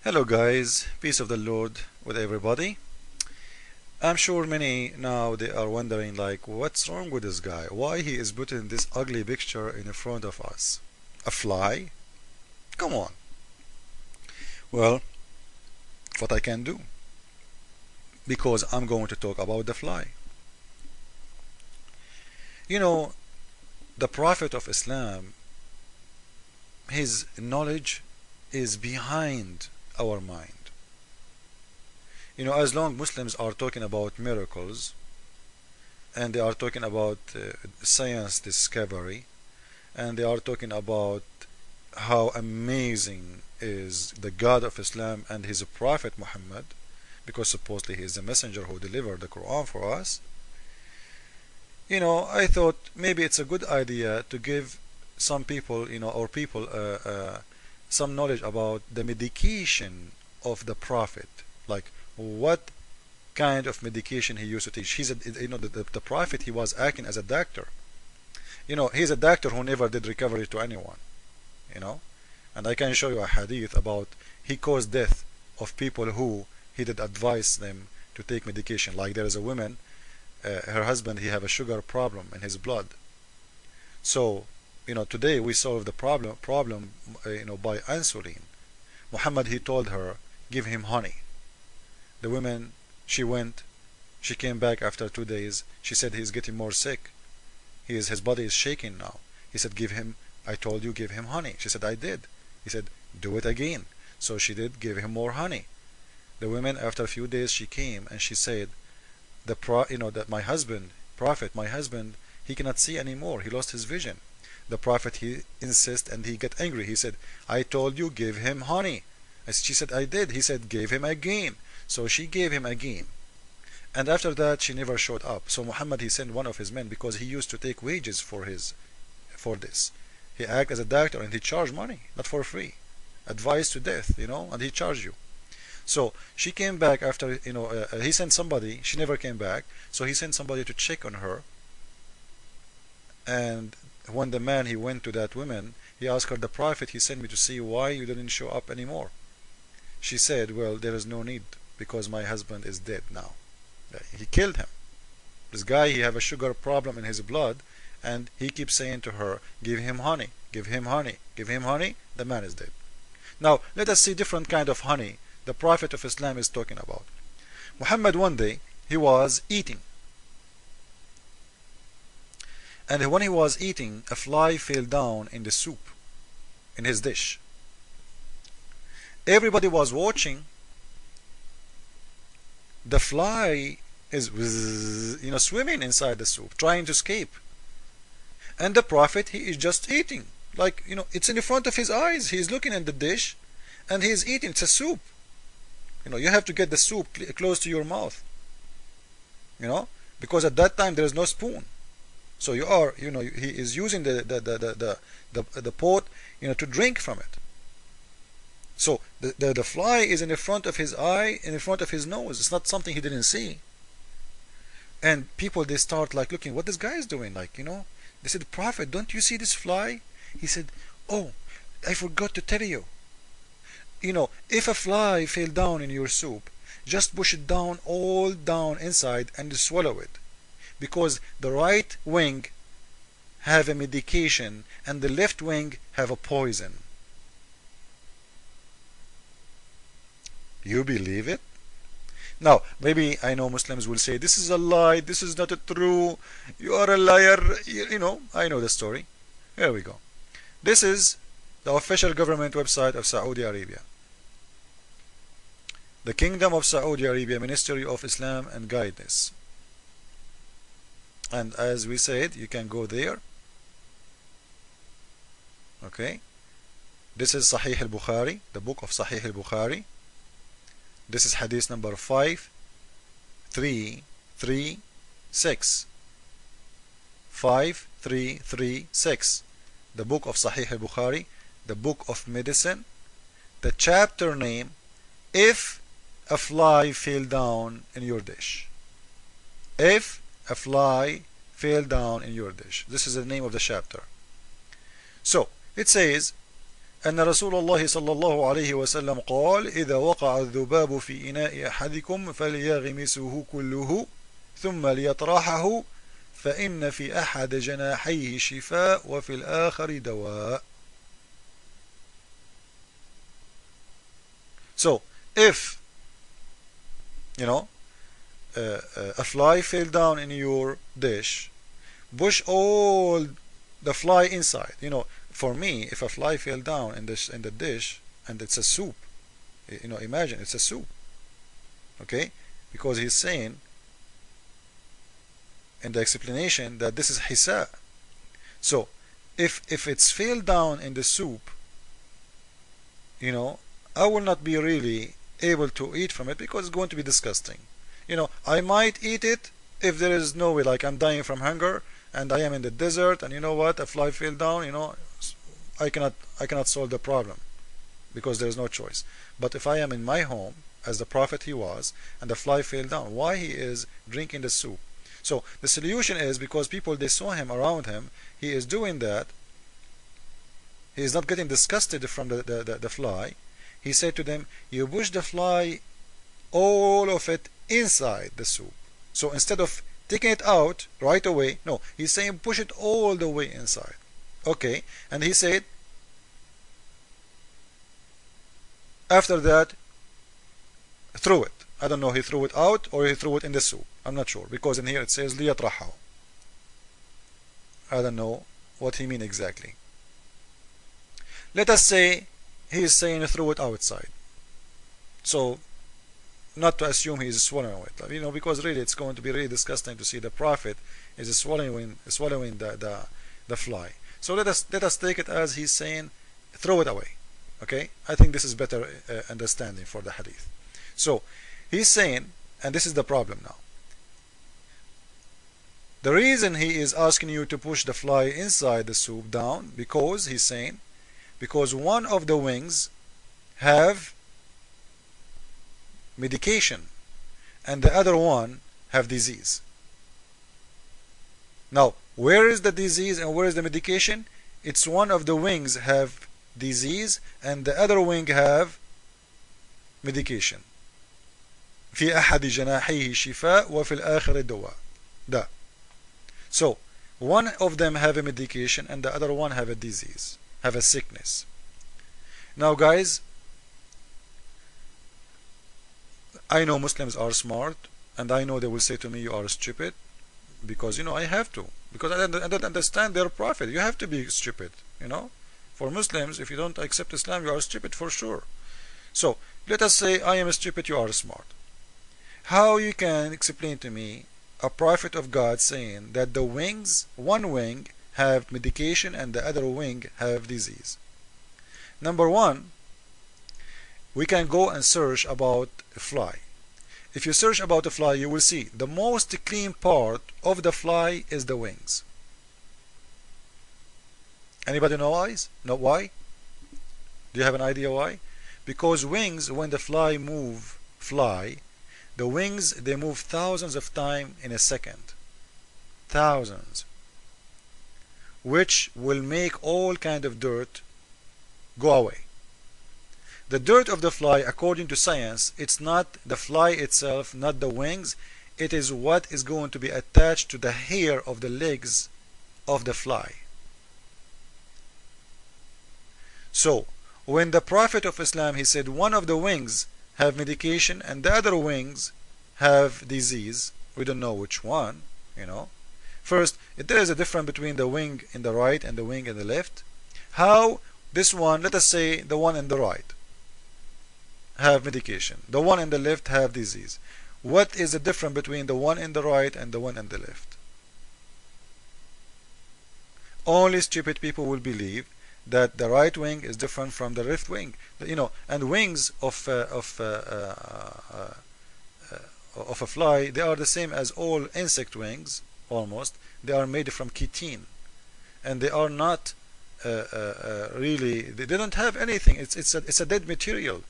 Hello guys, peace of the Lord with everybody. I'm sure many now they are wondering like what's wrong with this guy? Why he is putting this ugly picture in front of us? A fly? Come on. Well, what I can do? Because I'm going to talk about the fly. You know, the Prophet of Islam, his knowledge is behind our mind. As long Muslims are talking about miracles and they are talking about science discovery and they are talking about how amazing is the God of Islam and his Prophet Muhammad, because supposedly he is the messenger who delivered the Qur'an for us. I thought maybe it's a good idea to give some people, or people, some knowledge about the medication of the Prophet, like what kind of medication he used to teach. The Prophet, he was acting as a doctor. He's a doctor who never did recovery to anyone. And I can show you a hadith about he caused death of people who he did advise them to take medication. Like there is a woman, her husband, he have a sugar problem in his blood. So today we solve the problem by insulin. Muhammad, he told her, give him honey. The woman, she went, she came back after 2 days. She said he's getting more sick. His body is shaking now. He said, give him, I told you, give him honey. She said, I did. He said, do it again. So she did, give him more honey. The woman, after a few days, she came and she said, that my husband, Prophet, my husband, he cannot see anymore. He lost his vision. The Prophet, he insists and he get angry. He said, I told you, give him honey. She said, I did. He said, give him again. So she gave him again. And after that, she never showed up. So Muhammad, he sent one of his men, because he used to take wages for this. He act as a doctor and he charged money, not for free. Advice to death, and he charged you. So she came back after, he sent somebody. She never came back. So he sent somebody to check on her. And when the man, he went to that woman, he asked her, the Prophet, he sent me to see why you didn't show up anymore. She said, well, there is no need, because my husband is dead now. He killed him. This guy, he have a sugar problem in his blood, and he keeps saying to her, give him honey, give him honey, give him honey. The man is dead. Now let us see different kind of honey the Prophet of Islam is talking about. Muhammad, one day he was eating, and when he was eating, a fly fell down in the soup in his dish. Everybody was watching. The fly is swimming inside the soup, trying to escape, and the Prophet, he is just eating, like it's in front of his eyes. He is looking at the dish and he is eating. It's a soup. You have to get the soup close to your mouth, because at that time there is no spoon. So he is using the pot, to drink from it. So the fly is in the front of his eye, in the front of his nose. It's not something he didn't see. And people, they start like looking what this guy is doing. They said, Prophet, don't you see this fly? He said, oh, I forgot to tell you. If a fly fell down in your soup, just push it down, all down inside, and swallow it. Because the right wing have a medication and the left wing have a poison. You believe it? Now, maybe I know Muslims will say, this is a lie, this is not true, you are a liar. I know the story. Here we go. This is the official government website of Saudi Arabia. The Kingdom of Saudi Arabia, Ministry of Islam and Guidance. And as we said, you can go there. Okay. This is Sahih al-Bukhari, the book of Sahih al-Bukhari. This is hadith number 5336. 5336. The book of Sahih al-Bukhari, the book of medicine. The chapter name, if a fly fell down in your dish. If a fly fell down in your dish. This is the name of the chapter. So it says, أن رسول الله صلى الله عليه وسلم قال إذا وقع الذباب في إناء أحدكم فليغمسه كله ثم ليطرحه فإن في أحد جناحيه شفاء وفي الآخر دواء. So if you know a fly fell down in your dish, push all the fly inside. For me, if a fly fell down in the dish and it's a soup, imagine it's a soup, okay? Because he's saying in the explanation that this is hisa. So if it's fell down in the soup, I will not be really able to eat from it because it's going to be disgusting. I might eat it if there is no way, like I'm dying from hunger and I am in the desert and a fly fell down, I cannot solve the problem because there is no choice. But if I am in my home, as the prophet he was, and the fly fell down, why he is drinking the soup? So the solution is because people, they saw him around him, he is doing that, he is not getting disgusted from the fly. He said to them, you push the fly, all of it inside the soup. So instead of taking it out right away, no, he's saying push it all the way inside. Okay, and he said after that throw it. I don't know, he threw it out or he threw it in the soup. I'm not sure, because in here it says liyatrahahu. I don't know what he means exactly. Let us say he is saying throw it outside. So not to assume he is swallowing it, because really it's going to be really disgusting to see the prophet is swallowing the fly. So let us take it as he's saying throw it away. Okay, I think this is better understanding for the hadith. So he's saying, and this is the problem now, the reason he is asking you to push the fly inside the soup down, because he's saying because one of the wings have medication and the other one have disease. Now where is the disease and where is the medication? It's one of the wings have disease and the other wing have medication. في أحد جناحيه شفاء وفي الآخر دواء. Da. So one of them have a medication and the other one have a disease, have a sickness. Now guys, I know Muslims are smart and I know they will say to me you are stupid, because I have to, because I don't understand their prophet. You have to be stupid, for Muslims. If you don't accept Islam, you are stupid for sure. So let us say I am stupid, you are smart. How you can explain to me a prophet of God saying that the wings, one wing have medication and the other wing have disease? Number one, we can go and search about a fly. If you search about a fly, you will see the most clean part of the fly is the wings. Anybody know why? Know why? Do you have an idea why? Because wings, when the fly fly, the wings, they move thousands of times in a second. Thousands. Which will make all kind of dirt go away. The dirt of the fly, according to science, it's not the fly itself, not the wings, it is what is going to be attached to the hair of the legs of the fly. So when the Prophet of Islam, he said one of the wings have medication and the other wings have disease, we don't know which one. First, there is a difference between the wing in the right and the wing in the left. How this one, let us say the one in the right have medication, the one in the left have disease. What is the difference between the one in the right and the one in the left? Only stupid people will believe that the right wing is different from the left wing. And wings of a fly, they are the same as all insect wings, almost. They are made from chitin, and they are not really. They don't have anything. It's a dead material.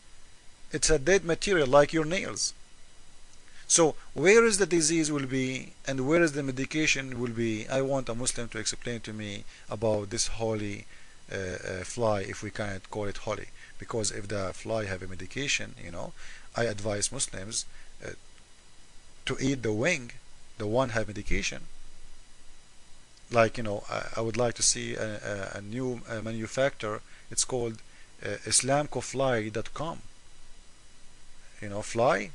It's a dead material like your nails. So where is the disease will be and where is the medication will be? I want a Muslim to explain to me about this holy fly if we cannot call it holy? Because if the fly have a medication, I advise Muslims to eat the wing, the one have medication. Like, I would like to see a new manufacturer. It's called islamcofly.com. Fly.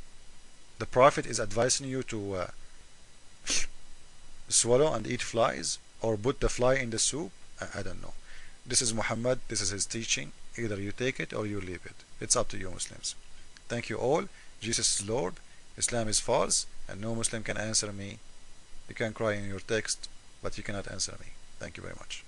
The Prophet is advising you to swallow and eat flies, or put the fly in the soup. I don't know. This is Muhammad. This is his teaching. Either you take it or you leave it. It's up to you, Muslims. Thank you all. Jesus is Lord. Islam is false, and no Muslim can answer me. You can cry in your text, but you cannot answer me. Thank you very much.